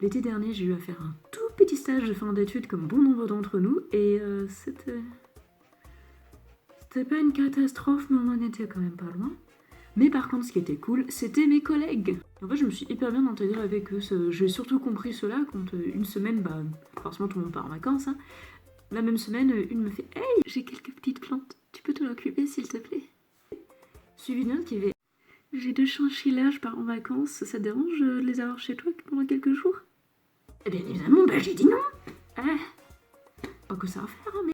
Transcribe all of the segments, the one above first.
L'été dernier, j'ai eu à faire un tout petit stage de fin d'études comme bon nombre d'entre nous, et c'était pas une catastrophe, mais on en était quand même pas loin. Mais par contre, ce qui était cool, c'était mes collègues. En fait, je me suis hyper bien intégrée avec eux. J'ai surtout compris cela quand une semaine, forcément tout le monde part en vacances, hein. La même semaine, une me fait « Hey, j'ai quelques petites plantes, tu peux t'en occuper s'il te plaît ?» Suivi d'une autre qui avait « J'ai 2 chinchillas, je pars en vacances, ça te dérange de les avoir chez toi pendant quelques jours ?» Et bien évidemment, j'ai dit non. Pas que ça à faire, hein, mais...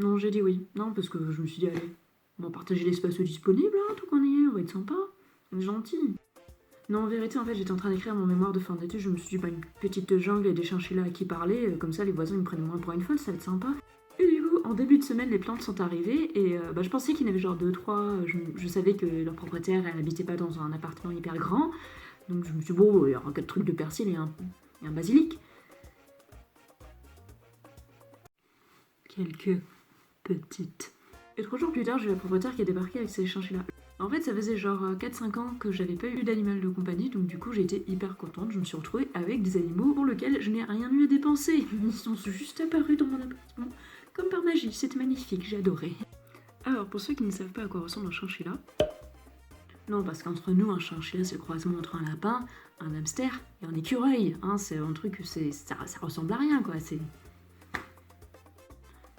Non, j'ai dit oui. Non, parce que je me suis dit, allez, on va partager l'espace disponible, hein, tout qu'on y est, on va être sympa. On est gentil. Non, en vérité, en fait, j'étais en train d'écrire mon mémoire de fin d'études, je me suis dit, une petite jungle et des chinchillas à qui parler, comme ça les voisins ils me prennent moins pour une folle, ça va être sympa. Et du coup, en début de semaine, les plantes sont arrivées, et je pensais qu'il y en avait genre 2-3, je savais que leur propriétaire, elle habitait pas dans un appartement hyper grand, donc je me suis dit, bon, il y aura 4 trucs de persil et un basilic. Quelques petites. Et 3 jours plus tard, j'ai la propriétaire qui a débarqué avec ses chinchillas. En fait, ça faisait genre 4-5 ans que j'avais pas eu d'animal de compagnie, donc du coup, j'ai été hyper contente. Je me suis retrouvée avec des animaux pour lesquels je n'ai rien eu à dépenser. Ils sont juste apparus dans mon appartement, comme par magie. C'était magnifique, j'ai adoré. Alors, pour ceux qui ne savent pas à quoi ressemble un chinchilla, non, parce qu'entre nous, un chinchilla, c'est le croisement entre un lapin, un hamster et un écureuil. Hein, c'est un truc, ça ressemble à rien, quoi.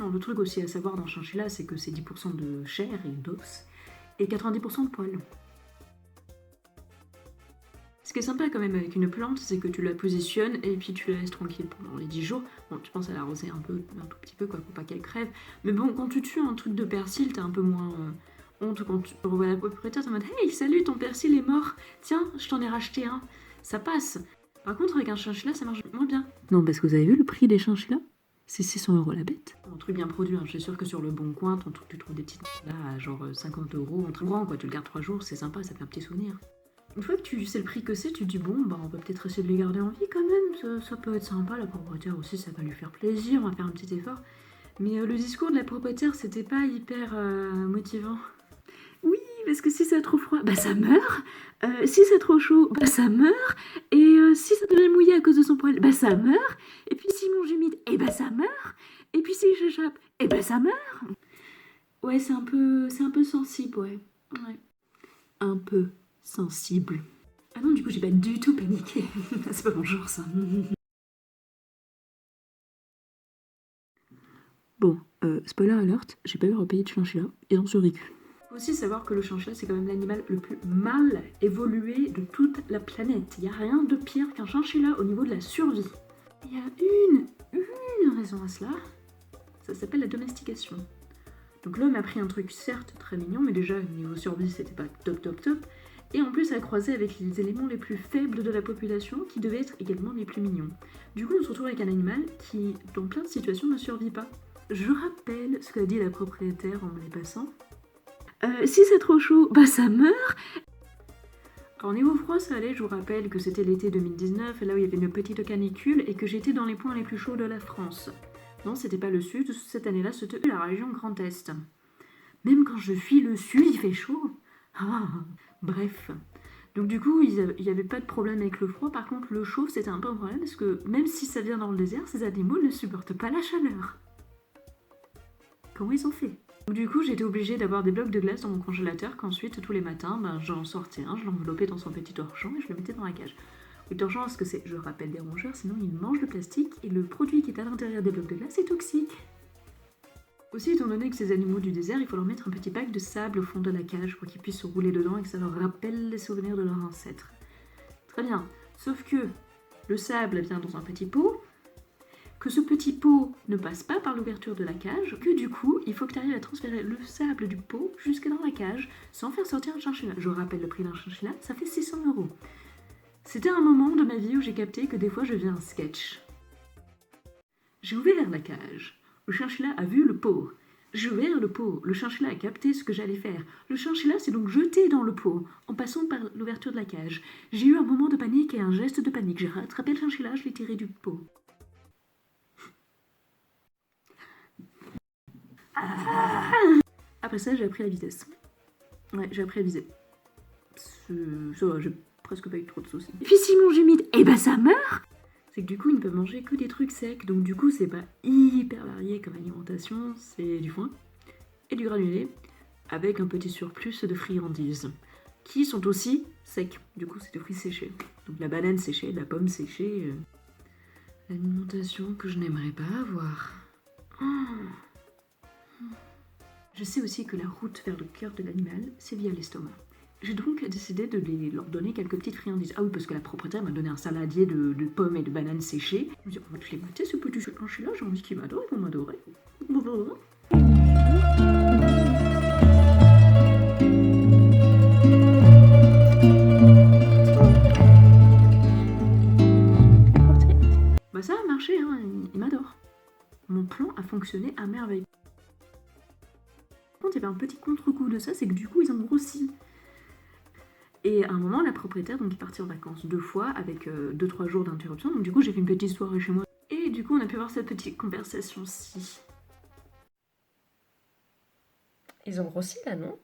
Non, le truc aussi à savoir dans chinchilla, c'est que c'est 10% de chair et d'os, et 90% de poils. Ce qui est sympa quand même avec une plante, c'est que tu la positionnes et puis tu la laisses tranquille pendant les 10 jours. Bon, tu penses à l'arroser un tout petit peu, quoi, pour pas qu'elle crève. Mais bon, quand tu tues un truc de persil, t'as un peu moins honte quand tu revois la propriétaire, t'es en mode « Hey, salut, ton persil est mort. Tiens, je t'en ai racheté un. » Ça passe. Par contre, avec un chinchilla, ça marche moins bien. Non, parce que vous avez vu le prix des chinchillas ? C'est 600 € la bête. Un truc bien produit, hein. Je suis sûre que sur le bon coin, tu trouves des petites là à genre 50 €, un truc grand, quoi. Tu le gardes 3 jours, c'est sympa, ça fait un petit souvenir. Une fois que tu sais le prix que c'est, tu te dis bon, on va peut-être essayer de les garder en vie quand même, ça peut être sympa, la propriétaire aussi, ça va lui faire plaisir, on va faire un petit effort. Mais le discours de la propriétaire, c'était pas hyper motivant. Oui, parce que si c'est trop froid, ça meurt. Si c'est trop chaud, ça meurt. Et si ça devient mouillé à cause de son poil, ça meurt. Et puis s'il mange humide, ça meurt. Et puis s'il s'échappe, ça meurt. Ouais, c'est un peu sensible, ouais. Un peu sensible. Ah non, du coup, j'ai pas du tout paniqué. C'est pas mon genre, ça. Bon, spoiler alert, j'ai pas eu à repayer de chinchilla, ils ont survécu. Faut aussi savoir que le chinchilla, c'est quand même l'animal le plus mal évolué de toute la planète. Il y a rien de pire qu'un chinchilla au niveau de la survie. Il y a une raison à cela. Ça s'appelle la domestication. Donc l'homme a pris un truc certes très mignon, mais déjà niveau survie c'était pas top. Et en plus elle croisait avec les éléments les plus faibles de la population qui devaient être également les plus mignons. Du coup on se retrouve avec un animal qui dans plein de situations ne survit pas. Je rappelle ce qu'a dit la propriétaire en me les passant. Si c'est trop chaud, ça meurt. Alors niveau froid ça allait, je vous rappelle que c'était l'été 2019, là où il y avait une petite canicule et que j'étais dans les points les plus chauds de la France. Non, c'était pas le sud, cette année-là, c'était la région Grand Est. Même quand je fuis le sud, il fait chaud. Bref. Donc du coup, il n'y avait pas de problème avec le froid. Par contre, le chaud, c'était un peu un problème parce que même si ça vient dans le désert, ces animaux ne supportent pas la chaleur. Comment ils ont fait? Donc du coup, j'étais obligée d'avoir des blocs de glace dans mon congélateur qu'ensuite, tous les matins, j'en sortais un, je l'enveloppais dans son petit torchon et je le mettais dans la cage. Le torchon, parce que c'est, je rappelle, des rongeurs, sinon ils mangent le plastique et le produit qui est à l'intérieur des blocs de glace est toxique. Aussi, étant donné que ces animaux du désert, il faut leur mettre un petit bac de sable au fond de la cage pour qu'ils puissent se rouler dedans et que ça leur rappelle les souvenirs de leurs ancêtres. Très bien, sauf que le sable vient dans un petit pot, que ce petit pot ne passe pas par l'ouverture de la cage, que du coup, il faut que tu arrives à transférer le sable du pot jusque dans la cage sans faire sortir un chinchilla. Je rappelle le prix d'un chinchilla, ça fait 600 €. C'était un moment de ma vie où j'ai capté que des fois je viens un sketch. J'ai ouvert la cage. Le chinchilla a vu le pot. J'ai ouvert le pot. Le chinchilla a capté ce que j'allais faire. Le chinchilla s'est donc jeté dans le pot, en passant par l'ouverture de la cage. J'ai eu un moment de panique et un geste de panique. J'ai rattrapé le chinchilla, je l'ai tiré du pot. Après ça, j'ai appris la vitesse. Ouais, j'ai appris à viser. Ça va, j'ai presque pas eu trop de soucis. Et puis s'il mange humide, ça meurt. c'est que du coup ils ne peuvent manger que des trucs secs, donc du coup c'est pas hyper varié comme alimentation, c'est du foin et du granulé, avec un petit surplus de friandises, qui sont aussi secs, du coup c'est des fruits séchés. Donc la banane séchée, la pomme séchée, l'alimentation que je n'aimerais pas avoir. Je sais aussi que la route vers le cœur de l'animal, c'est via l'estomac. J'ai donc décidé de leur donner quelques petites friandises. Ah oui, parce que la propriétaire m'a donné un saladier de pommes et de bananes séchées. Je me dis, on va tous les goûter, ce petit chinchilla, j'ai envie qu'ils m'adorent, ils vont m'adorer. Bah ça a marché, hein, ils m'adorent. Mon plan a fonctionné à merveille. Par contre, il y avait un petit contre-coup de ça, c'est que du coup, ils ont grossi. Et à un moment, la propriétaire donc, est partie en vacances 2 fois avec 2-3 jours d'interruption. Donc du coup, j'ai fait une petite soirée chez moi. Et du coup, on a pu avoir cette petite conversation-ci. Ils ont grossi là, non?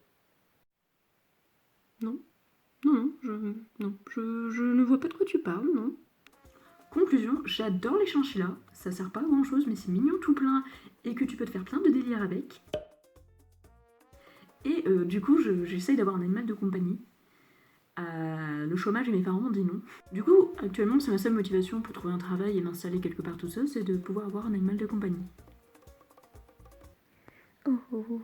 Non, je ne vois pas de quoi tu parles, non. Conclusion, j'adore les chinchillas. Ça sert pas à grand chose, mais c'est mignon tout plein et que tu peux te faire plein de délires avec. Et du coup, j'essaye d'avoir un animal de compagnie. Le chômage et mes parents m'ont dit non. Du coup, actuellement, c'est ma seule motivation pour trouver un travail et m'installer quelque part tout seul, c'est de pouvoir avoir un animal de compagnie. Oh, oh, oh.